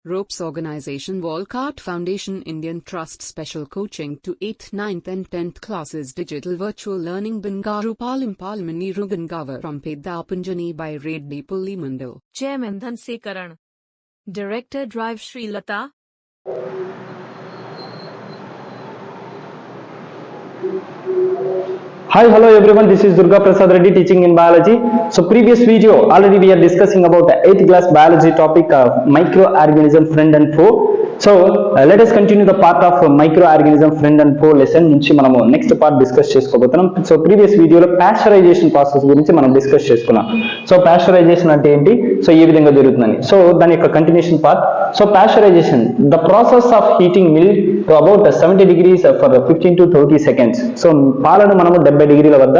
Ropes Organization Walcott Foundation Indian Trust Special Coaching to 8th, 9th and 10th classes Digital Virtual Learning Bangaru Palimani Rugangavar from Pedapunjani by Reddy Pulli Mandal. Chairman Dhansekaran. Director Drive Sri Lata. Hi, hello everyone, this is Durga Prasad Reddy teaching in biology. So previous video already we are discussing about the 8th class biology topic of microorganism friend and foe. So let us continue the part of microorganism friend and foe lesson నుంచి మనము next part discuss చేసుకోబోతున్నాం. So previous వీడియోలో pasteurization process గురించి మనం discuss చేసుకున్నాం. So pasteurisation అంటే ఏంటి, so ఏ విధంగా జరుగుతుందని, సో దాని యొక్క continuation part. So pasteurisation the process of heating milk to about 70 degrees for 15 to 30 seconds. So పాలను మనము 70 డిగ్రీల వద్ద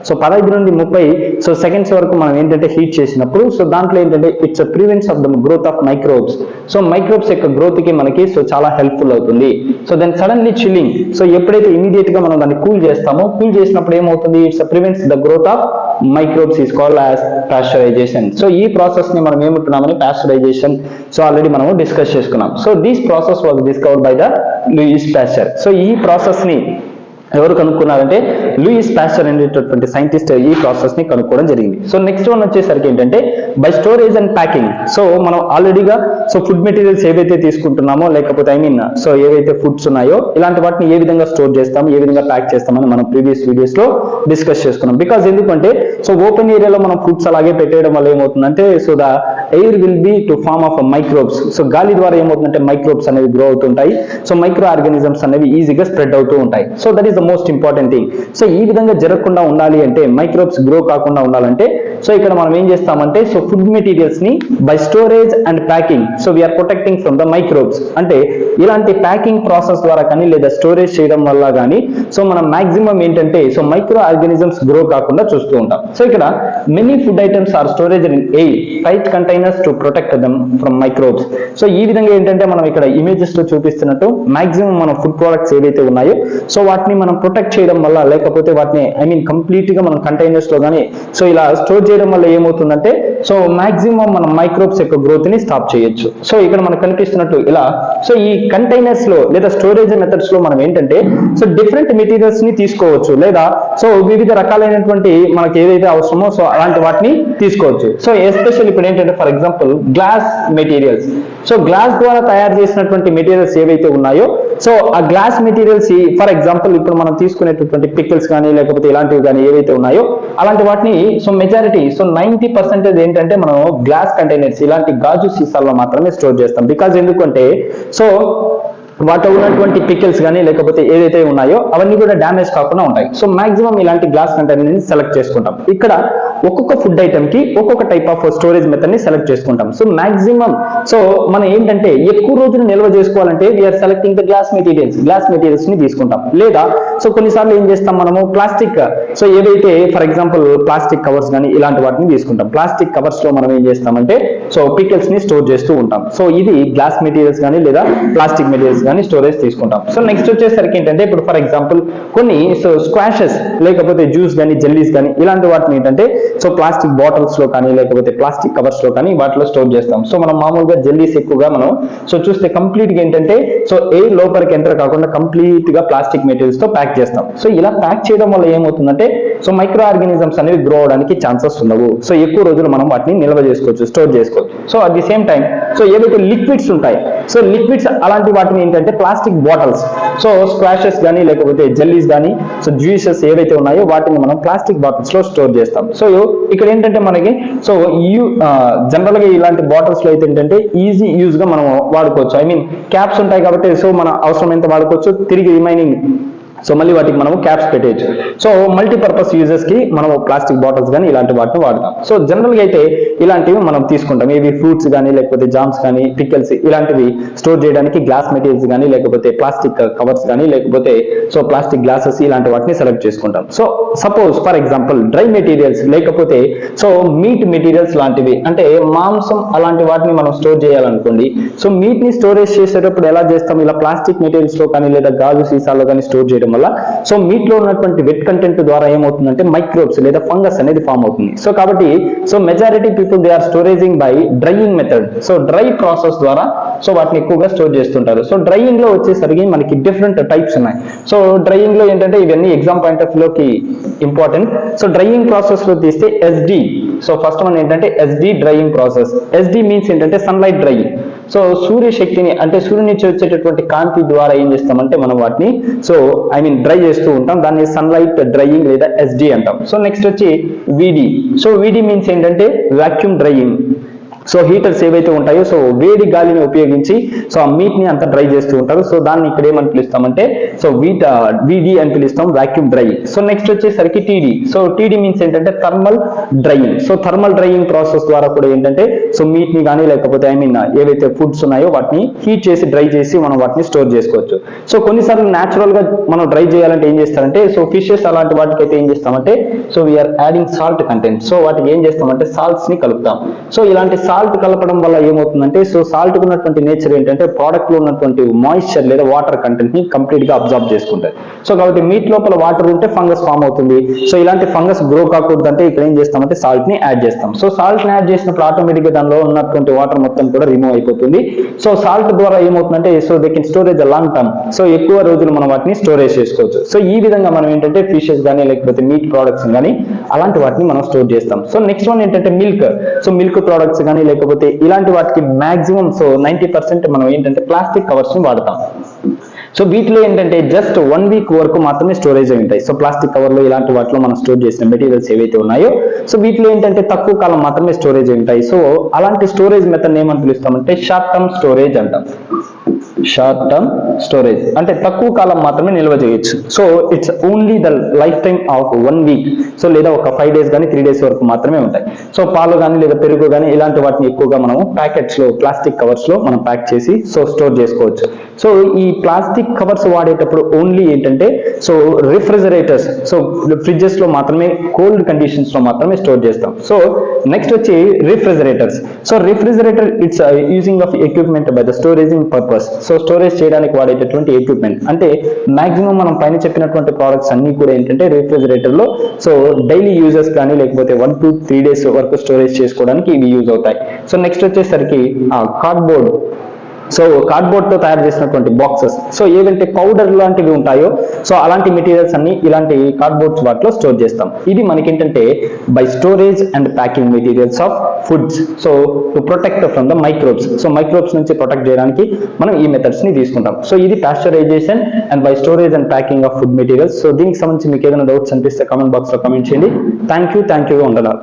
సో 15 నుండి 30 సో సెకండ్స్ వరకు మనం ఏంటంటే హీట్ చేసినప్పుడు సో దాంట్లో ఏంటంటే it's prevents of the growth of microbes. So microbes యొక్క గ్రోత్ కి మనకి సో చాలా హెల్ప్ఫుల్ అవుతుంది. So then suddenly chilling, so ఎప్పుడైతే ఇమీడియట్ గా మనం దాన్ని కూల్ చేస్తామో, కూల్ చేసినప్పుడు ఏమవుతుంది, it's prevents the growth of microbes is called as pasteurization. So ఈ ప్రాసెస్ ని మనం ఏమంటున్నామని పాస్చరైజేషన్ సో ఆల్రెడీ మనము డిస్కస్ చేసుకున్నాం. So this process was discovered by the Louis Pasteur. So ఈ ప్రాసెస్ ని ఎవరు కనుక్కున్నారంటే లూయిస్ పాస్చర్ అనేటటువంటి సైంటిస్ట్ ఈ ప్రాసెస్ ని కనుక్కోవడం జరిగింది. సో నెక్స్ట్ వన్ వచ్చేసరికి ఏంటంటే by storage and packing. So మనం ఆల్రెడీగా సో ఫుడ్ మెటీరియల్స్ ఏవైతే తీసుకుంటున్నామో లేకపోతే సో ఏవైతే ఫుడ్స్ ఉన్నాయో ఇలాంటి వాటిని ఏ విధంగా స్టోర్ చేస్తాం, ఏ విధంగా ప్యాక్ చేస్తామని మనం ప్రీవియస్ వీడియోస్ లో డిస్కస్ చేసుకున్నాం. బికాజ్ ఎందుకంటే సో ఓపెన్ ఏరియాలో మనం ఫుడ్స్ అలాగే పెట్టేయడం వల్ల ఏమవుతుందంటే so the air will be to form of microbes. So గాలి ద్వారా ఏమవుతుందంటే మైక్రోబ్స్ అనేవి గ్రో అవుతుంటాయి. సో మైక్రో ఆర్గానిజమ్స్ అనేవి ఈజీగా స్ప్రెడ్ అవుతూ ఉంటాయి. So that is the most important thing. So ఈ విధంగా జరగకుండా ఉండాలి అంటే, మైక్రోబ్స్ గ్రో కాకుండా ఉండాలంటే సో ఇక్కడ మనం ఏం చేస్తామంటే సో ఫుడ్ మెటీరియల్స్ ని by storage and packing so we are protecting from the microbes. అంటే ఇలాంటి ప్యాకింగ్ ప్రాసెస్ ద్వారా కానీ లేదా స్టోరేజ్ చేయడం వల్ల కానీ సో మనం మాక్సిమం ఏంటంటే సో మైక్రో ఆర్గానిజమ్స్ గ్రో కాకుండా చూస్తూ ఉంటాం. సో ఇక్కడ many food items are storage in air tight containers to protect them from microbes. So ఈ విధంగా ఏంటంటే మనం ఇక్కడ ఇమేజెస్ లో చూపిస్తున్నట్టు మాక్సిమం మన ఫుడ్ ప్రొడక్ట్స్ ఏవైతే ఉన్నాయో సో వాటిని మనం ప్రొటెక్ట్ చేయడం వల్ల లేకపోతే వాటిని కంప్లీట్ గా మనం కంటైనర్స్ లో కానీ సో ఇలా స్టోర్ చేయడం వల్ల ఏమవుతుందంటే సో మాక్సిమం మనం మైక్రోబ్స్ యొక్క గ్రోత్ ని స్టాప్ చేయొచ్చు. సో ఇక్కడ మనకు కనిపిస్తున్నట్టు ఇలా సో ఈ కంటైనర్స్ లో లేదా స్టోరేజ్ మెథడ్స్ లో మనం ఏంటంటే సో డిఫరెంట్ మెటీరియల్స్ ని తీసుకోవచ్చు లేదా సో వివిధ రకాలైనటువంటి మనకి ఏదైతే అవసరమో సో అలాంటి వాటిని తీసుకోవచ్చు. సో ఎస్పెషల్ ఇప్పుడు ఏంటంటే for example glass materials. So glass ద్వారా తయారు చేసినటువంటి మెటీరియల్స్ ఏవైతే ఉన్నాయో సో ఆ గ్లాస్ మెటీరియల్స్ ఫర్ ఎగ్జాంపుల్ ఇప్పుడు మనం తీసుకునేటటువంటి పికిల్స్ కానీ లేకపోతే ఇలాంటివి కానీ ఏవైతే ఉన్నాయో అలాంటి వాటిని సో మెజారిటీ సో 90% ఏంటంటే మనం గ్లాస్ కంటైనర్స్ ఇలాంటి గాజు సీసాల్లో మాత్రమే స్టోర్ చేస్తాం. బికాజ్ ఎందుకంటే సో వాటిలో ఉన్నటువంటి పికిల్స్ కానీ లేకపోతే ఏదైతే ఉన్నాయో అవన్నీ కూడా డ్యామేజ్ కాకుండా ఉంటాయి. సో మాక్సిమం ఇలాంటి గ్లాస్ కంటైనర్ ని సెలెక్ట్ చేసుకుంటాం. ఇక్కడ ఒక్కొక్క ఫుడ్ ఐటమ్ కి ఒక్కొక్క టైప్ ఆఫ్ స్టోరేజ్ మెథడ్ ని సెలెక్ట్ చేసుకుంటాం. సో మాక్సిమం సో మనం ఏంటంటే ఎక్కువ రోజులు నిల్వ చేసుకోవాలంటే we are selecting the glass materials ని తీసుకుంటాం. లేదా సో కొన్నిసార్లు ఏం చేస్తాం మనము ప్లాస్టిక్ సో ఏవైతే ఫర్ ఎగ్జాంపుల్ ప్లాస్టిక్ కవర్స్ కానీ ఇలాంటి వాటిని తీసుకుంటాం. ప్లాస్టిక్ కవర్స్ లో మనం ఏం చేస్తామంటే సో పికిల్స్ ని స్టోర్ చేస్తూ ఉంటాం. సో ఇది గ్లాస్ మెటీరియల్స్ కానీ లేదా ప్లాస్టిక్ మెటీరియల్స్ కానీ స్టోరేజ్ తీసుకుంటాం. సో నెక్స్ట్ వచ్చేసరికి ఏంటంటే ఇప్పుడు ఫర్ ఎగ్జాంపుల్ కొన్ని సో స్క్వాషెస్ లేకపోతే జ్యూస్ కానీ జెల్లీస్ కానీ ఇలాంటి వాటిని ఏంటంటే సో ప్లాస్టిక్ బాటిల్స్ లో కానీ లేకపోతే ప్లాస్టిక్ కవర్స్ లో కానీ వాటిలో స్టోర్ చేస్తాం. సో మనం మామూలుగా జెల్లీస్ ఎక్కువగా మనం సో చూస్తే కంప్లీట్ గా ఏంటంటే సో ఎయిర్ లోపలికి ఎంటర్ కాకుండా కంప్లీట్ గా ప్లాస్టిక్ మెటీరియల్స్ తో ప్యాక్ చేస్తాం. సో ఇలా ప్యాక్ చేయడం వల్ల ఏమవుతుందంటే సో మైక్రో ఆర్గానిజమ్స్ అనేవి గ్రో అవడానికి ఛాన్సెస్ ఉండవు. సో ఎక్కువ రోజులు మనం వాటిని నిల్వ చేసుకోవచ్చు, స్టోర్ చేసుకోవచ్చు. So at the same time so ఏవైతే లిక్విడ్స్ ఉంటాయి సో లిక్విడ్స్ అలాంటి వాటిని ఏంటంటే ప్లాస్టిక్ బాటిల్స్ సో స్క్వాషెస్ కానీ లేకపోతే జెల్లీస్ కానీ సో జ్యూసెస్ ఏవైతే ఉన్నాయో వాటిని మనం ప్లాస్టిక్ బాటిల్స్ లో స్టోర్ చేస్తాం. సో ఇక్కడ ఏంటంటే మనకి సో జనరల్ గా ఇలాంటి బాటిల్స్ లో అయితే ఏంటంటే ఈజీ యూజ్ గా మనం వాడుకోవచ్చు. క్యాప్స్ ఉంటాయి కాబట్టి సో మన అవసరం ఎంత వాడుకోవచ్చు, తిరిగి రిమైనింగ్ సో మళ్ళీ వాటికి మనం క్యాప్స్ పెట్టేయచ్చు. సో మల్టీపర్పస్ యూజెస్ కి మనం ప్లాస్టిక్ బాటిల్స్ కానీ ఇలాంటి వాటిని వాడతాం. సో జనరల్ గా అయితే ఇలాంటివి మనం తీసుకుంటాం. ఇవి ఫ్రూట్స్ కానీ లేకపోతే జామ్స్ కానీ పికిల్స్ ఇలాంటివి స్టోర్ చేయడానికి గ్లాస్ మెటీరియల్స్ కానీ లేకపోతే ప్లాస్టిక్ కవర్స్ కానీ లేకపోతే సో ప్లాస్టిక్ గ్లాసెస్ ఇలాంటి వాటిని సెలెక్ట్ చేసుకుంటాం. So suppose for example dry materials లేకపోతే సో మీట్ మెటీరియల్స్ లాంటివి అంటే మాంసం అలాంటి వాటిని మనం స్టోర్ చేయాలనుకోండి. సో మీట్ ని స్టోరేజ్ చేసేటప్పుడు ఎలా చేస్తాం, ఇలా ప్లాస్టిక్ మెటీరియల్స్ లో కానీ లేదా గాజు సీసాల్లో కానీ స్టోర్ చేయడం చేయడం వల్ల సో మీట్ లో ఉన్నటువంటి వెట్ కంటెంట్ ద్వారా ఏమవుతుందంటే మైక్రోబ్స్ లేదా ఫంగస్ అనేది ఫామ్ అవుతుంది. సో కాబట్టి so majority people they are storaging by drying method. So dry process ద్వారా సో వాటిని ఎక్కువగా స్టోర్ చేస్తుంటారు. సో డ్రైయింగ్ లో వచ్చేసరికి మనకి డిఫరెంట్ టైప్స్ ఉన్నాయి. సో డ్రైయింగ్ లో ఏంటంటే ఇవన్నీ ఎగ్జామ్ పాయింట్ ఆఫ్ వ్యూలోకి ఇంపార్టెంట్. సో డ్రైయింగ్ ప్రాసెస్ లో తీస్తే ఎస్డి. సో ఫస్ట్ వన్ ఏంటంటే SD drying process. SD means ఏంటంటే సన్లైట్ డ్రైయింగ్. సో సూర్యశక్తిని అంటే సూర్యుని నుంచి వచ్చేటటువంటి కాంతి ద్వారా ఏం చేస్తామంటే మనం వాటిని సో డ్రై చేస్తూ ఉంటాం. దాన్ని సన్లైట్ డ్రైయింగ్ లేదా ఎస్డి అంటాం. సో నెక్స్ట్ వచ్చి విడి. సో విడి మీన్స్ ఏంటంటే వాక్యూమ్ డ్రైయింగ్. సో హీటర్స్ ఏవైతే ఉంటాయో సో వేడి గాలిని ఉపయోగించి సో ఆ మీట్ ని అంతా డ్రై చేస్తూ ఉంటారు. సో దాన్ని ఇక్కడ ఏమని పిలుస్తామంటే సో విడి అని పిలుస్తాం, వాక్యూమ్ డ్రైయింగ్. సో నెక్స్ట్ వచ్చేసరికి టీడీ. సో టీడీ మీన్స్ ఏంటంటే thermal drying. So thermal drying process ద్వారా కూడా ఏంటంటే సో మీట్ ని కానీ లేకపోతే ఏవైతే ఫుడ్స్ ఉన్నాయో వాటిని హీట్ చేసి డ్రై చేసి మనం వాటిని స్టోర్ చేసుకోవచ్చు. సో కొన్నిసార్లు న్యాచురల్ గా మనం డ్రై చేయాలంటే ఏం చేస్తారంటే సో ఫిషెస్ అలాంటి వాటికి అయితే ఏం చేస్తామంటే so we're adding salt content. So వాటికి ఏం చేస్తామంటే సాల్ట్స్ ని కలుపుతాం. సో ఇలాంటి సాల్ట్ కలపడం వల్ల ఏమవుతుందంటే సో సాల్ట్ ఉన్నటువంటి నేచర్ ఏంటంటే ప్రోడక్ట్ లో ఉన్నటువంటి మాయిశ్చర్ లేదా వాటర్ కంటెంట్ ని కంప్లీట్ గా అబ్జర్వ్ చేసుకుంటాయి. సో కాబట్టి మీట్ లోపల వాటర్ ఉంటే ఫంగస్ ఫామ్ అవుతుంది. సో ఇలాంటి ఫంగస్ గ్రో కాకూడదంటే ఇక్కడ ఏం చేస్తామంటే సాల్ట్ ని యాడ్ చేస్తాం. సో సాల్ట్ ని యాడ్ చేసినప్పుడు ఆటోమేటిక్ గా దానిలో ఉన్నటువంటి వాటర్ మొత్తం కూడా రిమూవ్ అయిపోతుంది. సో సాల్ట్ ద్వారా ఏమవుతుందంటే so they can storage long term. So ఎక్కువ రోజులు మనం వాటిని స్టోరేజ్ చేసుకోవచ్చు. సో ఈ విధంగా మనం ఏంటంటే ఫిషెస్ కానీ లేకపోతే మీట్ ప్రోడక్ట్స్ కానీ అలాంటి వాటిని మనం స్టోర్ చేస్తాం. సో నెక్స్ట్ వన్ ఏంటంటే మిల్క్. సో మిల్క్ ప్రోడక్ట్స్ కానీ లేకపోతే ఇలాంటి వాటికి మాక్సిమం సో 90% మనం ఏంటంటే ప్లాస్టిక్ కవర్స్ ని వాడతాం. సో వీటిలో ఏంటంటే జస్ట్ 1 వీక్ వరకు మాత్రమే స్టోరేజ్ అయి ఉంటాయి. సో ప్లాస్టిక్ కవర్ లో ఇలాంటి వాటిలో మనం స్టోర్ చేసిన మెటీరియల్స్ ఏవైతే ఉన్నాయో సో వీటిలో ఏంటంటే తక్కువ కాలం మాత్రమే స్టోరేజ్ అయి ఉంటాయి. సో అలాంటి స్టోరేజ్ మెథడ్ ఏమని పిలుస్తామంటే షార్ట్ టర్మ్ స్టోరేజ్ అంటాం. షార్ట్ టర్మ్ స్టోరేజ్ అంటే తక్కువ కాలం మాత్రమే నిల్వ చేయొచ్చు. So it's only the life time of 1 week. So లేదా ఒక 5 days కానీ 3 days వరకు మాత్రమే ఉంటాయి. సో పాలు కానీ లేదా పెరుగు కానీ ఇలాంటి వాటిని ఎక్కువగా మనం ప్యాకెట్స్ లో ప్లాస్టిక్ కవర్స్ లో మనం ప్యాక్ చేసి సో స్టోర్ చేసుకోవచ్చు. సో ఈ ప్లాస్టిక్ కవర్స్ వాడేటప్పుడు ఓన్లీ ఏంటంటే సో రిఫ్రిజరేటర్స్ సో ఫ్రిడ్జెస్ లో మాత్రమే కోల్డ్ కండిషన్స్ లో మాత్రమే స్టోర్ చేస్తాం. సో నెక్స్ట్ వచ్చి refrigerators. So refrigerator it's using of equipment by the storaging purpose. So storage చేయడానికి వాడేటటువంటి ఎక్విప్మెంట్ అంటే మాక్సిమం మనం పైన చెప్పినటువంటి ప్రోడక్ట్స్ అన్ని కూడా ఏంటంటే రిఫ్రిజరేటర్ లో సో డైలీ యూజెస్ కానీ లేకపోతే 1 to 3 days వరకు స్టోరేజ్ చేసుకోవడానికి ఇవి యూజ్ అవుతాయి. సో నెక్స్ట్ వచ్చేసరికి కార్డ్బోర్డ్. సో కార్డ్బోర్డ్ తో తయారు చేసినటువంటి బాక్సెస్. సో ఏవైతే పౌడర్ లాంటివి ఉంటాయో సో అలాంటి మెటీరియల్స్ అన్ని ఇలాంటి కార్డ్బోర్డ్స్ వాటిలో స్టోర్ చేస్తాం. ఇది మనకి ఏంటంటే by storage and packing materials of foods. So to protect from the microbes. So microbes నుంచి ప్రొటెక్ట్ చేయడానికి మనం ఈ మెథడ్స్ ని తీసుకుంటాం. సో ఇది pasteurisation and by storage and packing of food materials. So దీనికి సంబంధించి మీకు ఏదైనా డౌట్స్ అనిపిస్తే కామెంట్ బాక్స్ లో కామెంట్ చేయండి. Thank you. వందనాలు.